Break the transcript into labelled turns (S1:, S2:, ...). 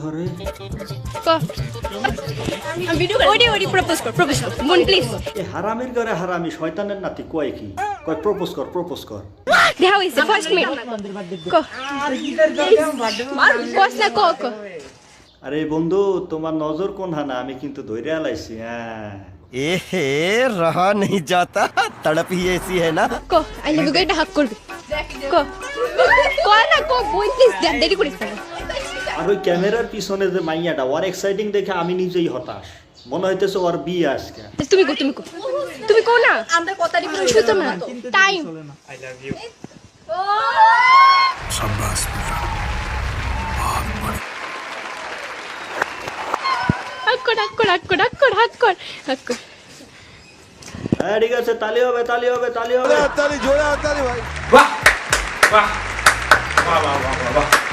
S1: করে
S2: ক আমি ভিডিও করি ওডি প্রপোজ কর মন প্লিজ
S1: এ হারামের ঘরে হারামি শয়তানের নাতি কয় কি কয় প্রপোজ কর
S2: দেখা হইছে ফার্স্ট মিট ক মার কোস না ক
S1: আরে বন্ধু তোমার নজর কোন হানা আমি কিন্তু ধইরে আলাইছি হ্যাঁ
S3: এহে रहा नहीं जाता तड़प ही ऐसी है ना
S2: ক আই লাভ ইউ গাইটা হাক করবি ক ক না ক বই প্লিজ দেরি করিস না
S1: আর ওই ক্যামেরার পিছনে যে মাইয়াটা ওর এক্সাইটিং দেখে আমি নিজেই হতাশ মনে হইতেছে ওর বিয়ে আজকে
S2: তুমি কো না আমরা কথাটি বলে শুতো না টাইম
S4: আই লাভ ইউ
S5: शाबाश बेटा बहुत बड़ी
S2: হাক কর
S1: হ্যাঁ ঠিক আছে তালি হবে
S5: ताली जोड़ा ताली भाई
S4: বাহ বাহ বাহ বাহ বাহ